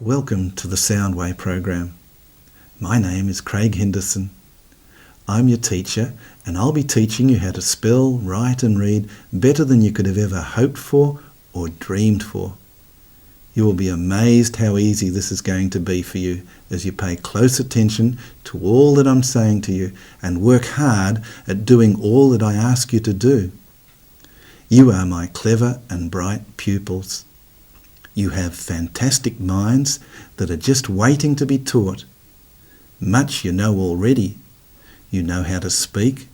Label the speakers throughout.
Speaker 1: Welcome to the Soundway program. My name is Craig Henderson. I'm your teacher, and I'll be teaching you how to spell, write and read better than you could have ever hoped for or dreamed for. You will be amazed how easy this is going to be for you as you pay close attention to all that I'm saying to you and work hard at doing all that I ask you to do. You are my clever and bright pupils. You have fantastic minds that are just waiting to be taught. Much you know already. You know how to speak.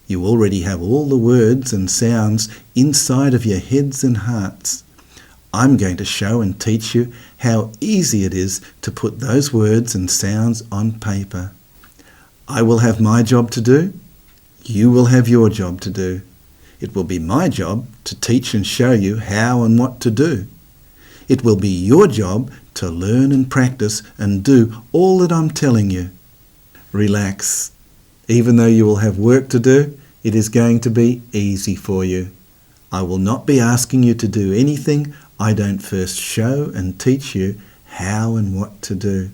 Speaker 1: You already have all the words and sounds inside of your heads and hearts. I'm going to show and teach you how easy it is to put those words and sounds on paper. I will have my job to do. You will have your job to do. It will be my job to teach and show you how and what to do. It will be your job to learn and practice and do all that I'm telling you. Relax. Even though you will have work to do, it is going to be easy for you. I will not be asking you to do anything I don't first show and teach you how and what to do.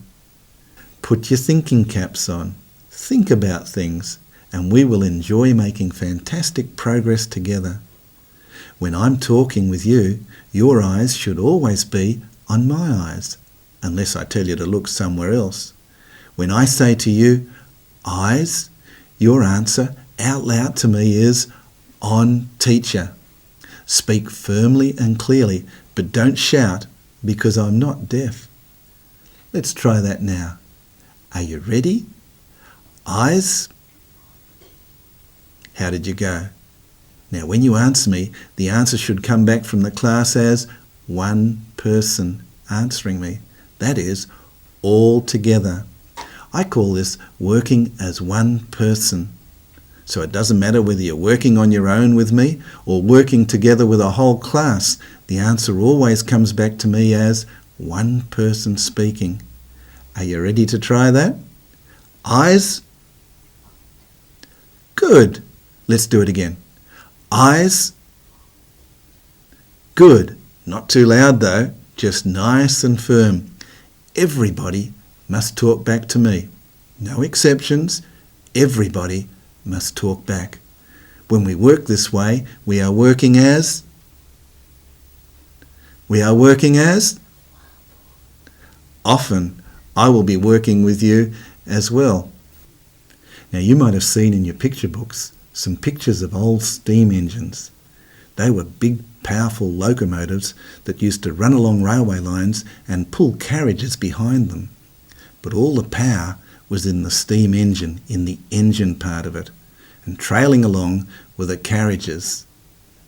Speaker 1: Put your thinking caps on. Think about things, and we will enjoy making fantastic progress together. When I'm talking with you, your eyes should always be on my eyes, unless I tell you to look somewhere else. When I say to you, eyes, your answer out loud to me is, on teacher. Speak firmly and clearly, but don't shout because I'm not deaf. Let's try that now. Are you ready? Eyes. How did you go? Now when you answer me, the answer should come back from the class as one person answering me. That is, all together. I call this working as one person. So it doesn't matter whether you're working on your own with me or working together with a whole class, the answer always comes back to me as one person speaking. Are you ready to try that? Eyes? Good. Let's do it again. Eyes? Good. Not too loud though, just nice and firm. Everybody must talk back to me. No exceptions. Everybody must talk back. When we work this way, we are working as? Often, I will be working with you as well. Now you might have seen in your picture books some pictures of old steam engines. They were big, powerful locomotives that used to run along railway lines and pull carriages behind them. But all the power was in the steam engine, in the engine part of it, and trailing along were the carriages.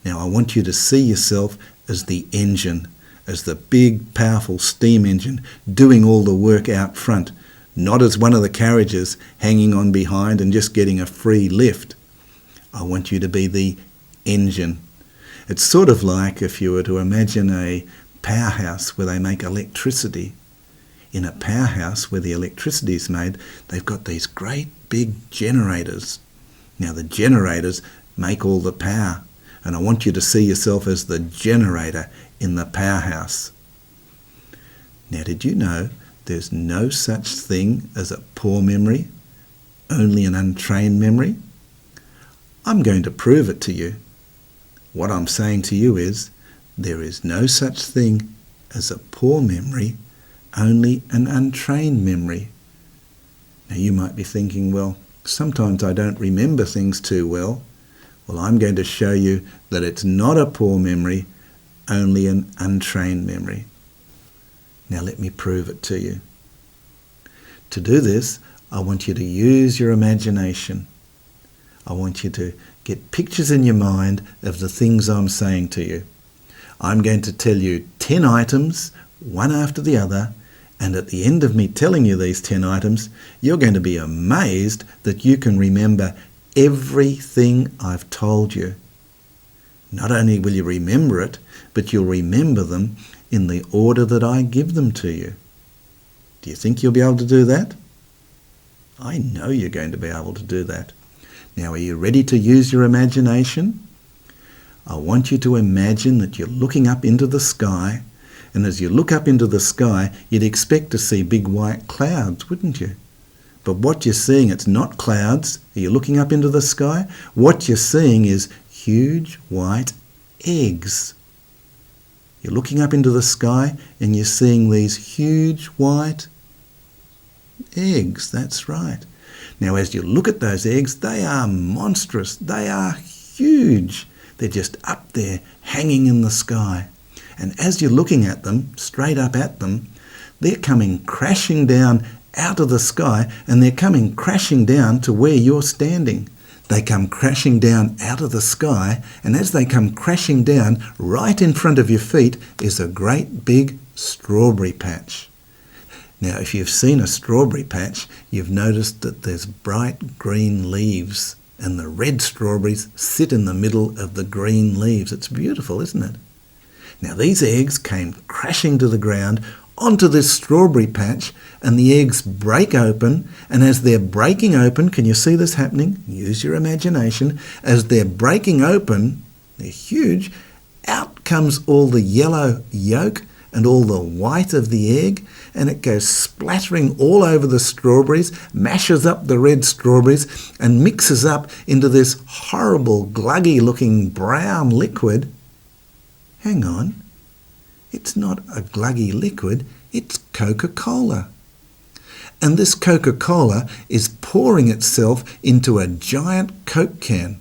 Speaker 1: Now I want you to see yourself as the engine, as the big, powerful steam engine doing all the work out front, not as one of the carriages hanging on behind and just getting a free lift. I want you to be the engine. It's sort of like if you were to imagine a powerhouse where they make electricity. In a powerhouse where the electricity is made, they've got these great big generators. Now the generators make all the power, and I want you to see yourself as the generator in the powerhouse. Now did you know there's no such thing as a poor memory, only an untrained memory? I'm going to prove it to you. What I'm saying to you is, there is no such thing as a poor memory, only an untrained memory. Now you might be thinking, well, sometimes I don't remember things too well. Well, I'm going to show you that it's not a poor memory, only an untrained memory. Now let me prove it to you. To do this, I want you to use your imagination. I want you to get pictures in your mind of the things I'm saying to you. I'm going to tell you 10 items, one after the other, and at the end of me telling you these 10 items, you're going to be amazed that you can remember everything I've told you. Not only will you remember it, but you'll remember them in the order that I give them to you. Do you think you'll be able to do that? I know you're going to be able to do that. Now, are you ready to use your imagination? I want you to imagine that you're looking up into the sky And as you look up into the sky, you'd expect to see big white clouds, wouldn't you? But what you're seeing, it's not clouds. Are you looking up into the sky? What you're seeing is huge white eggs. You're looking up into the sky and you're seeing these huge white eggs. That's right. Now, as you look at those eggs, they are monstrous. They are huge. They're just up there, hanging in the sky. And as you're looking at them, straight up at them, they're coming crashing down out of the sky, and they're coming crashing down to where you're standing. They come crashing down out of the sky, and as they come crashing down, right in front of your feet is a great big strawberry patch. Now, if you've seen a strawberry patch, you've noticed that there's bright green leaves, and the red strawberries sit in the middle of the green leaves. It's beautiful, isn't it? Now, these eggs came crashing to the ground onto this strawberry patch, and the eggs break open, and as they're breaking open, can you see this happening? Use your imagination. As they're breaking open, they're huge, out comes all the yellow yolk and all the white of the egg, and it goes splattering all over the strawberries, mashes up the red strawberries, and mixes up into this horrible, gluggy-looking brown liquid. Hang on. It's not a gluggy liquid, it's Coca-Cola. And this Coca-Cola is pouring itself into a giant Coke can.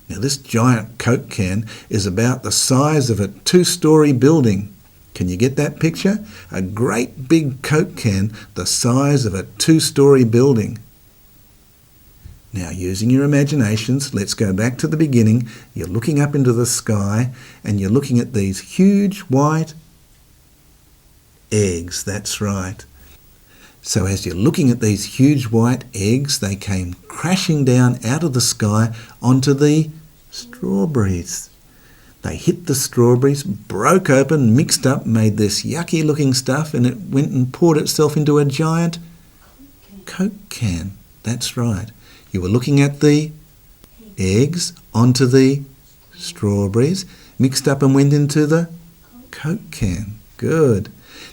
Speaker 1: Now, this giant Coke can is about the size of a 2-story building. Can you get that picture? A great big Coke can the size of a 2-story building. Now, using your imaginations, let's go back to the beginning. You're looking up into the sky and you're looking at these huge white eggs. That's right. So as you're looking at these huge white eggs, they came crashing down out of the sky onto the strawberries. They hit the strawberries, broke open, mixed up, made this yucky looking stuff, and it went and poured itself into a giant Coke can. That's right. You were looking at the eggs onto the strawberries, mixed up and went into the Coke can. Good.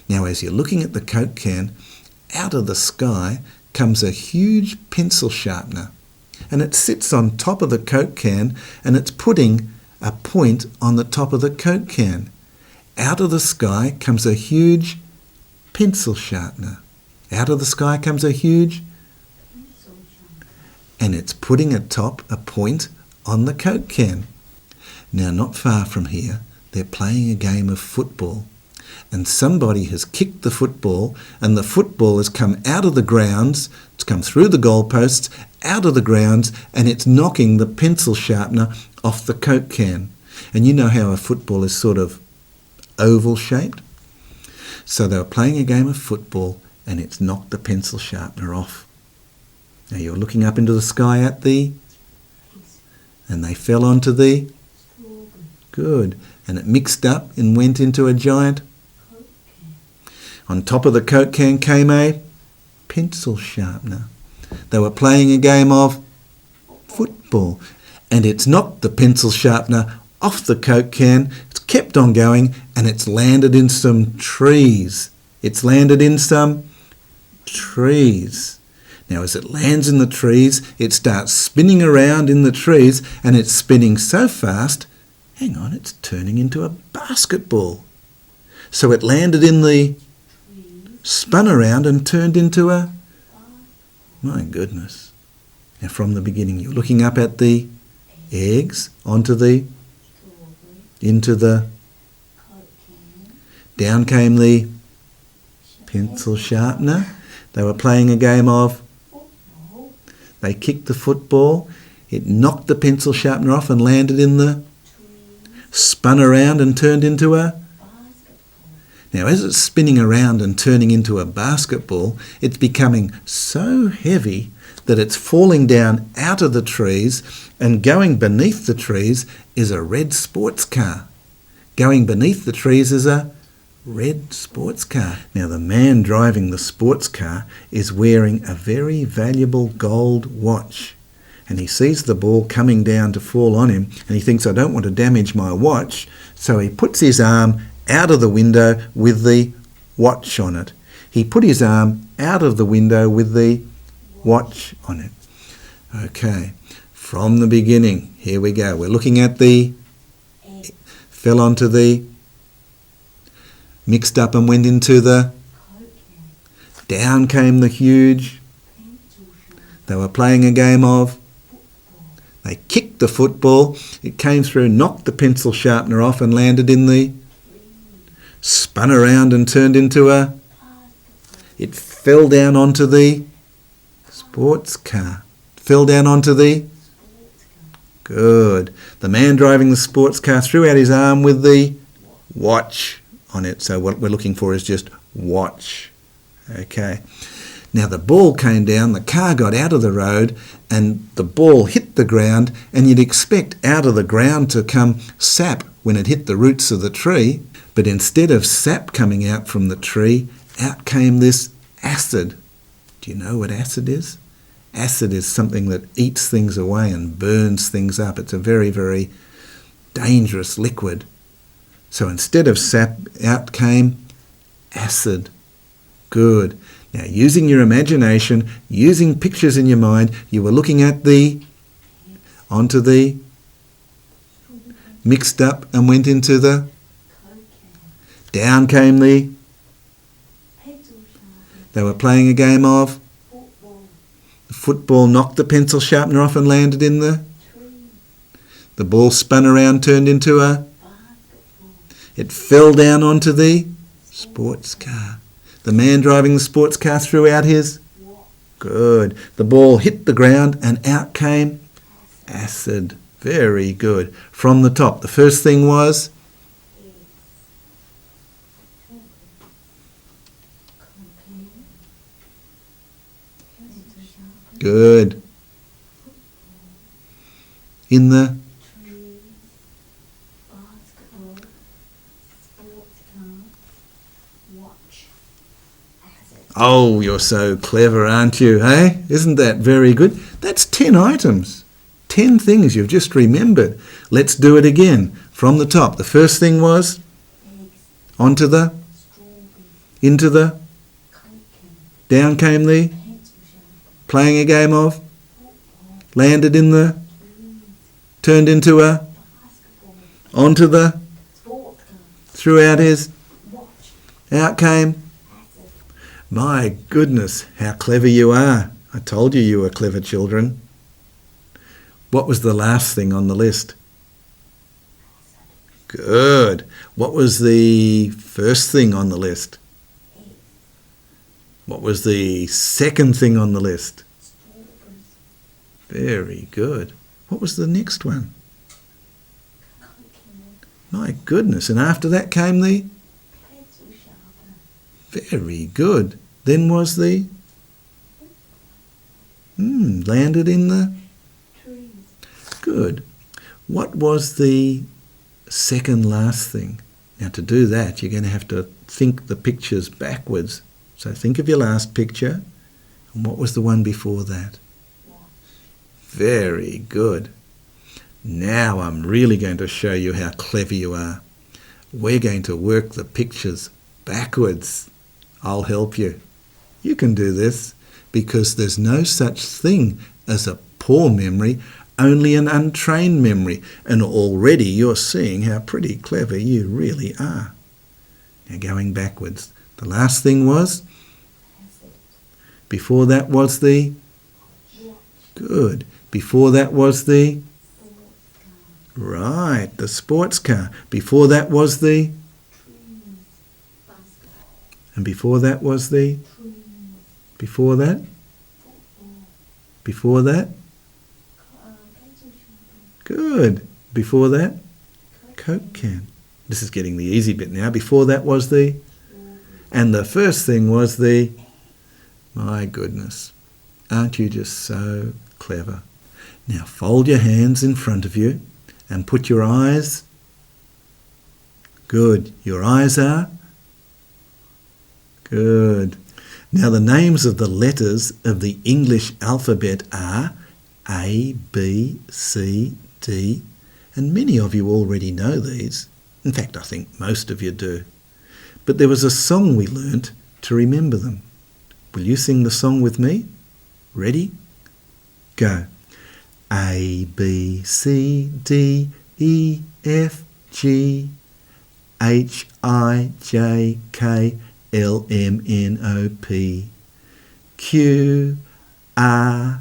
Speaker 1: Now, as you're looking at the Coke can, out of the sky comes a huge pencil sharpener, and it sits on top of the Coke can, and it's putting a point on the top of the Coke can. Out of the sky comes a huge pencil sharpener. Out of the sky comes a huge, and it's putting a point on the Coke can. Now, not far from here, they're playing a game of football, and somebody has kicked the football, and the football has come out of the grounds, it's come through the goalposts, out of the grounds, and it's knocking the pencil sharpener off the Coke can. And you know how a football is sort of oval shaped? So they were playing a game of football, and it's knocked the pencil sharpener off. Now you're looking up into the sky at the, and they fell onto the, good, and it mixed up and went into a giant, on top of the Coke can came a pencil sharpener. They were playing a game of football, and it's knocked the pencil sharpener off the Coke can, it's kept on going, and it's landed in some trees. It's landed in some trees. Now, as it lands in the trees, it starts spinning around in the trees, and it's spinning so fast, hang on, it's turning into a basketball. So it landed in the, spun around and turned into a, my goodness. Now, from the beginning, you're looking up at the eggs, onto the, into the, down came the pencil sharpener. They were playing a game of, they kicked the football, it knocked the pencil sharpener off and landed in the, spun around and turned into a, now as it's spinning around and turning into a basketball, it's becoming so heavy that it's falling down out of the trees, and going beneath the trees is a red sports car. Going beneath the trees is a red sports car. Now, the man driving the sports car is wearing a very valuable gold watch, and he sees the ball coming down to fall on him, and he thinks, I don't want to damage my watch, so he puts his arm out of the window with the watch on it. He put his arm out of the window with the watch on it. Okay, from the beginning, here we go. We're looking at the fell onto the, mixed up and went into the, down came the huge, they were playing a game of, they kicked the football, it came through, knocked the pencil sharpener off and landed in the, spun around and turned into a, it fell down onto the sports car. Fell down onto the, good. The man driving the sports car threw out his arm with the watch on it. So what we're looking for is just watch. Okay. Now the ball came down, the car got out of the road and the ball hit the ground, and you'd expect out of the ground to come sap when it hit the roots of the tree, but instead of sap coming out from the tree, out came this acid. Do you know what acid is? Acid is something that eats things away and burns things up. It's a very, very dangerous liquid. So instead of sap, out came acid. Good. Now, using your imagination, using pictures in your mind, you were looking at the, onto the, mixed up and went into the, down came the, they were playing a game of, the football knocked the pencil sharpener off and landed in the ball spun around, turned into a, it fell down onto the sports car. The man driving the sports car threw out his, good. The ball hit the ground and out came acid. Very good. From the top, the first thing was, good. In the, oh, you're so clever, aren't you, hey? Isn't that very good? That's 10 items. 10 things you've just remembered. Let's do it again. From the top, the first thing was, onto the, into the, down came the, playing a game of, landed in the, turned into a, onto the, threw out his, out came. My goodness, how clever you are. I told you you were clever children. What was the last thing on the list? Good. What was the first thing on the list? What was the second thing on the list? Very good. What was the next one? My goodness. And after that came the? Very good. Then was the? Landed in the? Good. What was the second last thing? Now to do that, you're going to have to think the pictures backwards. So think of your last picture. And what was the one before that? Very good. Now I'm really going to show you how clever you are. We're going to work the pictures backwards. I'll help you. You can do this because there's no such thing as a poor memory, only an untrained memory. And already you're seeing how pretty clever you really are. Now going backwards. The last thing was? Before that was the? Good. Before that was the? Right, the sports car. Before that was the? And before that was the? Before that? Before that? Good. Before that? Coke can. This is getting the easy bit now. Before that was the? And the first thing was the? My goodness. Aren't you just so clever? Now fold your hands in front of you and put your eyes. Good. Your eyes are? Good. Now the names of the letters of the English alphabet are A, B, C, D, and many of you already know these. In fact, I think most of you do. But there was a song we learnt to remember them. Will you sing the song with me? Ready? Go. A, B, C, D, E, F, G, H, I, J, K, L, M, N, O, P, Q, R,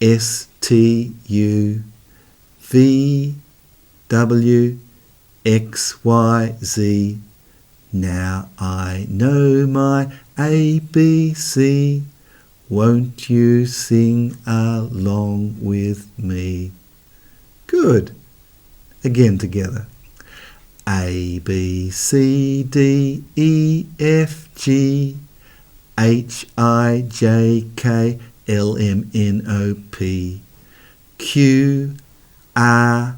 Speaker 1: S, T, U, V, W, X, Y, Z. Now I know my ABC. Won't you sing along with me? Good. Again together. A, B, C, D, E, F, G, H, I, J, K, L, M, N, O, P, Q, R,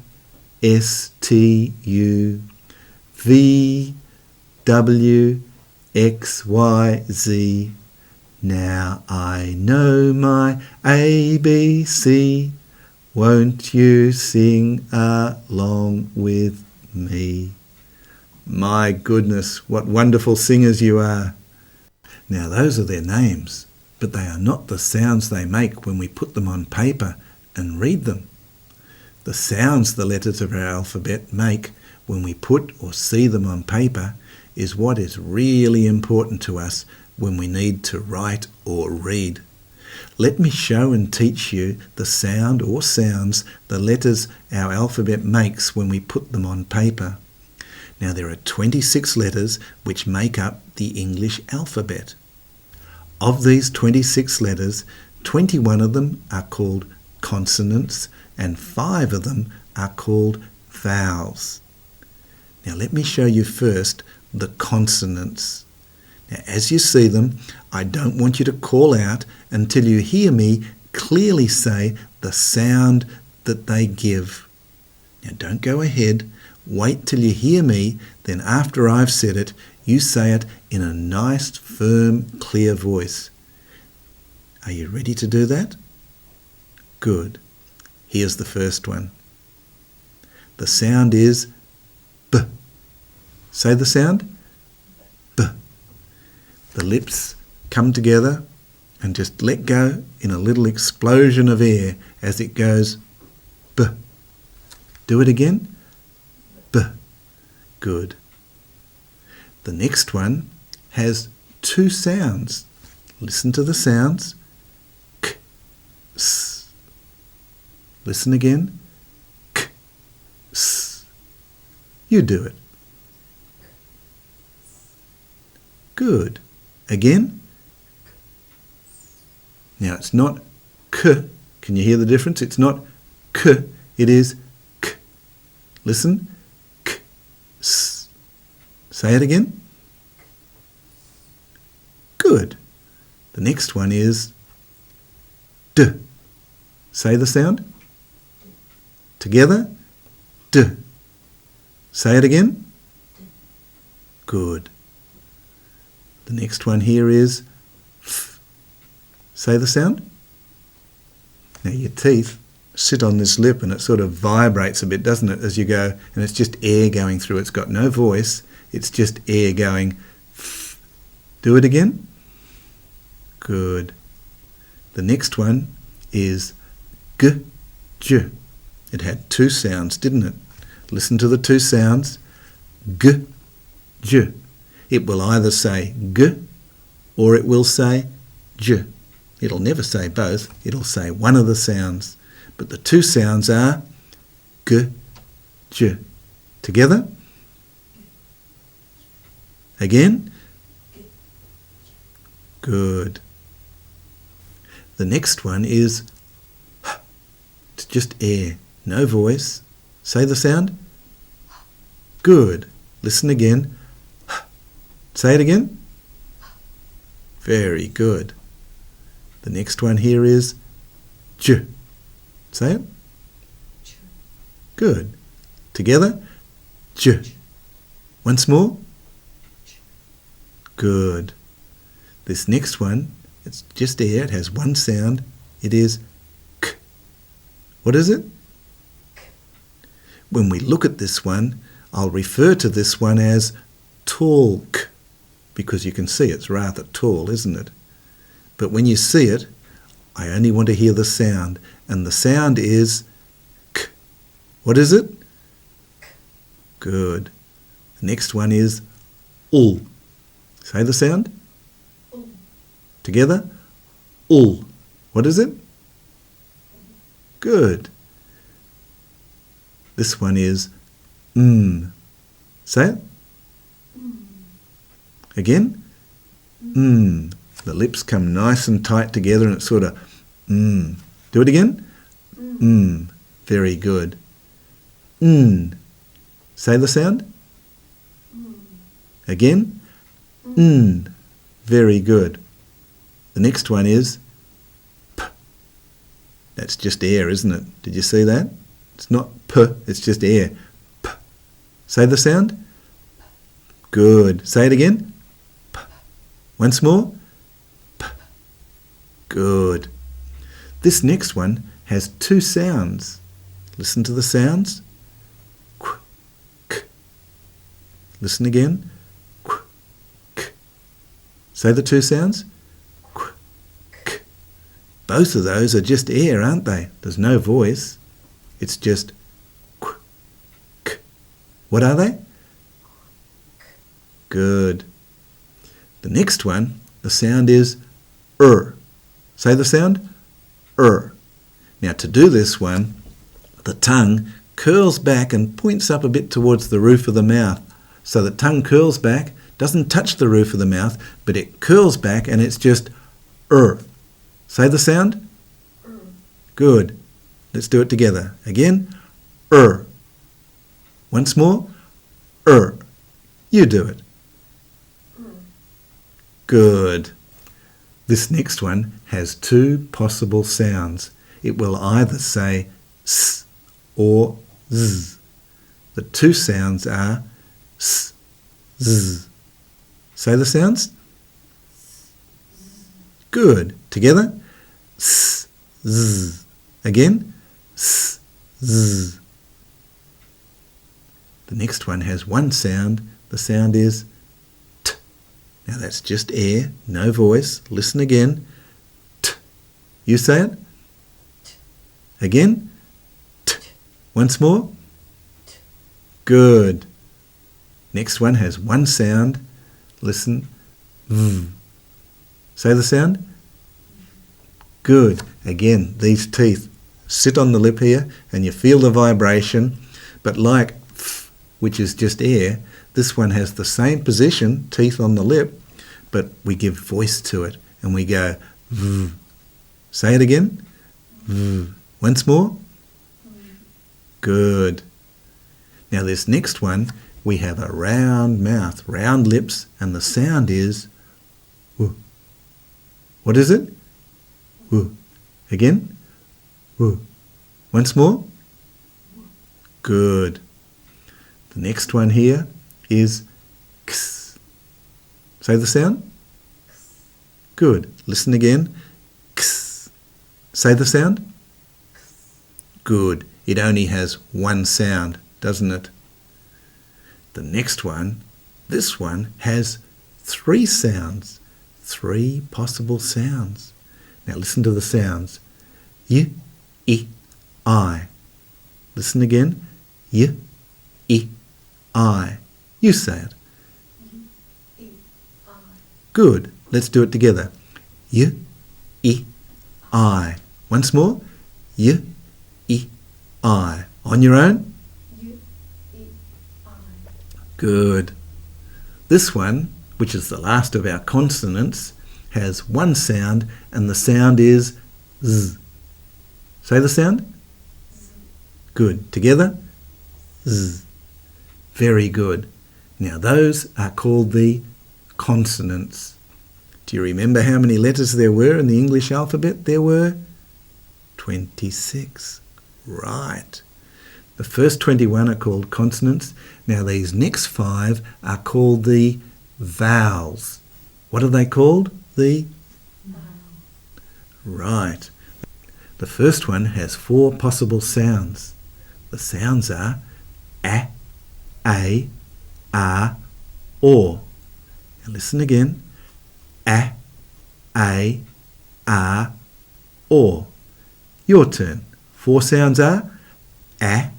Speaker 1: S, T, U, V, W, X, Y, Z. Now I know my ABC. Won't you sing along with me? My goodness, what wonderful singers you are. Now those are their names, but they are not the sounds they make when we put them on paper and read them. The sounds the letters of our alphabet make when we put or see them on paper is what is really important to us when we need to write or read. Let me show and teach you the sound or sounds the letters our alphabet makes when we put them on paper. Now there are 26 letters which make up the English alphabet. Of these 26 letters, 21 of them are called consonants and 5 of them are called vowels. Now let me show you first the consonants. Now as you see them, I don't want you to call out until you hear me clearly say the sound that they give. Now don't go ahead, wait till you hear me, then after I've said it, you say it in a nice, firm, clear voice. Are you ready to do that? Good. Here's the first one. The sound is B. Say the sound. B. The lips come together and just let go in a little explosion of air as it goes B. Do it again. B. Good. The next one has 2 sounds. Listen to the sounds. K, S. Listen again. K, S. You do it. Good. Again. Now it's not K. Can you hear the difference? It's not K. It is K. Listen. K, S. Say it again. Good. The next one is D. Say the sound. Together. D. Say it again. Good. The next one here is F. Say the sound. Now your teeth sit on this lip and it sort of vibrates a bit, doesn't it, as you go, and it's just air going through. It's got no voice. It's just air going. F. Do it again. Good. The next one is G, J. It had 2 sounds, didn't it? Listen to the 2 sounds. G, J. It will either say G or it will say J. It'll never say both. It'll say one of the sounds. But the 2 sounds are G, J. Together. Again. Good. The next one is H. It's just air, no voice. Say the sound. Good. Listen again. H. Say it again. Very good. The next one here is J. Say it. Good. Together. J. Once more. Good. This next one, it's just air. It has 1 sound. It is K. What is it? When we look at this one, I'll refer to this one as talk, because you can see it's rather tall, isn't it? But when you see it, I only want to hear the sound, and the sound is k. What is it? Good. The next one is ul. Say the sound.
Speaker 2: Ul.
Speaker 1: Together. Ul. What is it? Good. This one is Say it. Again. The lips come nice and tight together and it's sort of Do it again. Very good. Say the sound. Again. Very good. The next one is p. That's just air, isn't it? Did you see that? It's not p, it's just air. P. Say the sound. Good. Say it again. P. Once more. P. Good. This next one has two sounds. Listen to the sounds. Qu, k. Listen again. Qu, k. Say the two sounds. Qu, k. Both of those are just air, aren't they? There's no voice. It's just qu, k. What are they? Good. The next one, the sound is Say the sound. Now to do this one, the tongue curls back and points up a bit towards the roof of the mouth. So the tongue curls back, doesn't touch the roof of the mouth, but it curls back and it's just Say the sound. Good. Let's do it together. Again. Once more. You do it. Good. This next one has two possible sounds. It will either say s or z. The two sounds are s, z. Say the sounds. Good. Together. S, z. Again. S, z. The next one has one sound. The sound is t. Now that's just air, no voice. Listen again. T. You say it. Again. T. Once more.
Speaker 2: T.
Speaker 1: Good. Next one has one sound. Listen. V. Say the sound. Good. Again, these teeth sit on the lip here and you feel the vibration, but like f, which is just air, this one has the same position, teeth on the lip, but we give voice to it and we go v. Say it again. V. Once more. Good. Now this next one, we have a round mouth, round lips, and the sound is w. What is it? W. Again. W. Once more. Good. The next one here is x. Say the sound. Good. Listen again. X. Say the sound. Good. It only has one sound, doesn't it? The next one, this one, has three sounds. Three possible sounds. Now listen to the sounds. Y, I. Listen again. Y, I. You say it.
Speaker 2: Y, I.
Speaker 1: Good. Let's do it together. Y, I. Once more. Y, I. On your own.
Speaker 2: Y, I.
Speaker 1: Good. This one, which is the last of our consonants, has one sound and the sound is z. Say the sound.
Speaker 2: Z.
Speaker 1: Good. Together. Z. Very good. Now those are called the consonants. Do you remember how many letters there were in the English alphabet? There were 26. Right. The first 21 are called consonants. Now these next 5 are called the vowels. What are they called? The Right. The first one has 4 possible sounds. The sounds are a, A, R, or. Now listen again. A, R, or. Your turn. 4 sounds are A,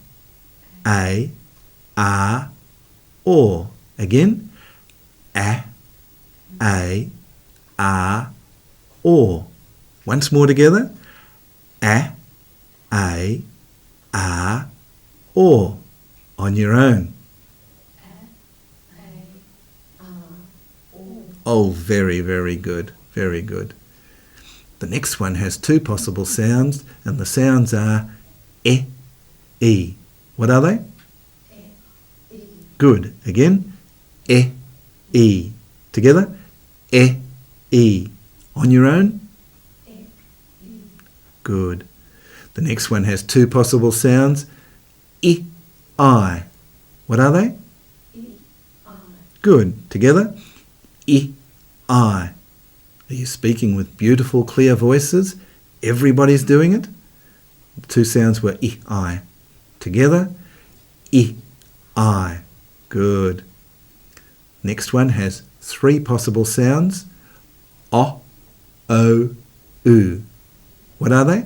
Speaker 1: R, or. Again. A, R, or. Once more together. A, R, or. On your own. Oh, very, very good. Very good. The next one has 2 possible sounds, and the sounds are E, E. What are they? Good. Again. E, E. Together. E, E. On your own? Good. The next one has 2 possible sounds. I, I. What are they? Good. Together. I, I. Are you speaking with beautiful, clear voices? Everybody's doing it? The 2 sounds were I, I. Together. I, I. Good. Next one has 3 possible sounds. O, O, U. What are they?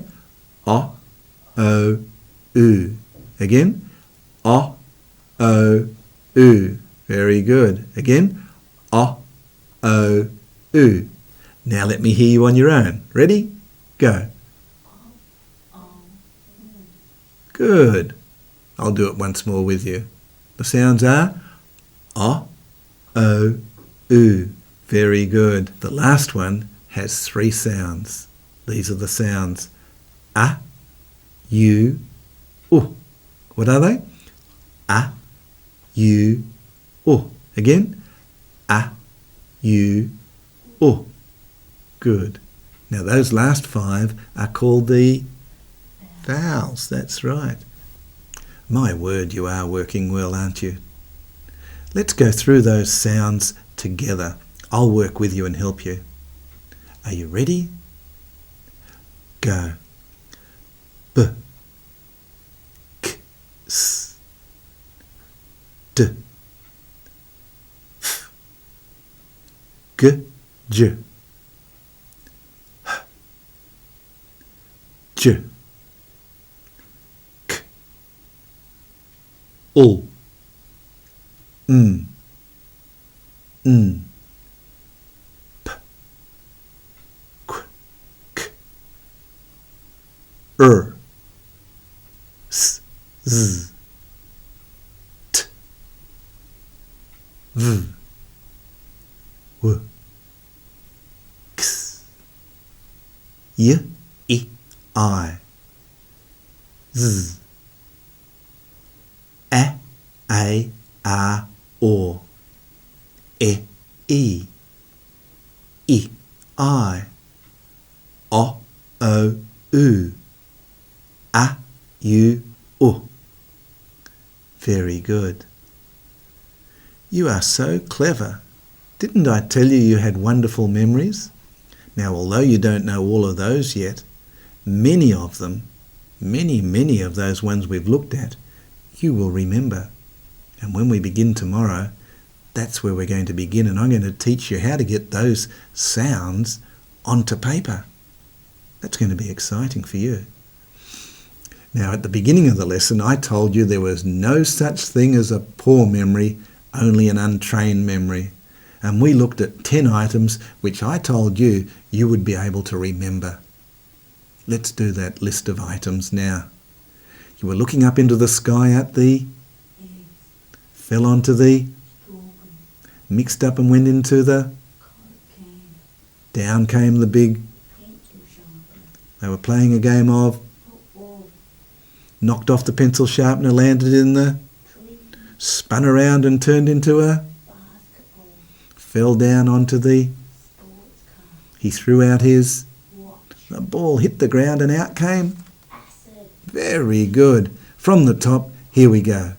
Speaker 1: O, O, U. Again. O, O, U. Very good. Again. O, O, U. Now let me hear you on your own. Ready? Go. Good. I'll do it once more with you. The sounds are O, O, U. Very good. The last one has 3 sounds. These are the sounds. A, U, U. What are they? A, U, U. Again. A, U, U. Good. Now those last 5 are called the vowels. That's right. My word, you are working well, aren't you? Let's go through those sounds together. I'll work with you and help you. Are you ready? Go. B, K, S, D, F, G, J, H, J, K, L, N, P, Q, K, S, Z, T, V, W, X, Y, I, Z, A, R, O, E, I, O, O, U, A, U, U. Very good. You are so clever. Didn't I tell you you had wonderful memories? Now, although you don't know all of those yet, many of them, many of those ones we've looked at, you will remember. And when we begin tomorrow, that's where we're going to begin, and I'm going to teach you how to get those sounds onto paper. That's going to be exciting for you. Now, at the beginning of the lesson, I told you there was no such thing as a poor memory, only an untrained memory. And we looked at 10 items which I told you you would be able to remember. Let's do that list of items now. You were looking up into the sky at the, fell onto the, mixed up and went into the, down came the big, they were playing a game of, knocked off the pencil sharpener, landed in the, spun around and turned into a, fell down onto the, he threw out his, the ball hit the ground and out came, very good. From the top, here we go.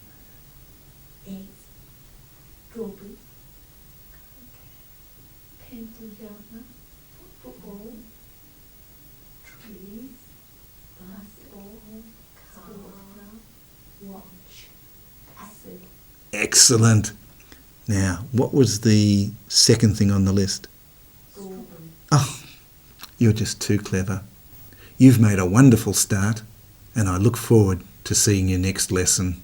Speaker 1: Excellent. Now, what was the second thing on the list?
Speaker 2: School.
Speaker 1: Oh, you're just too clever. You've made a wonderful start, and I look forward to seeing your next lesson.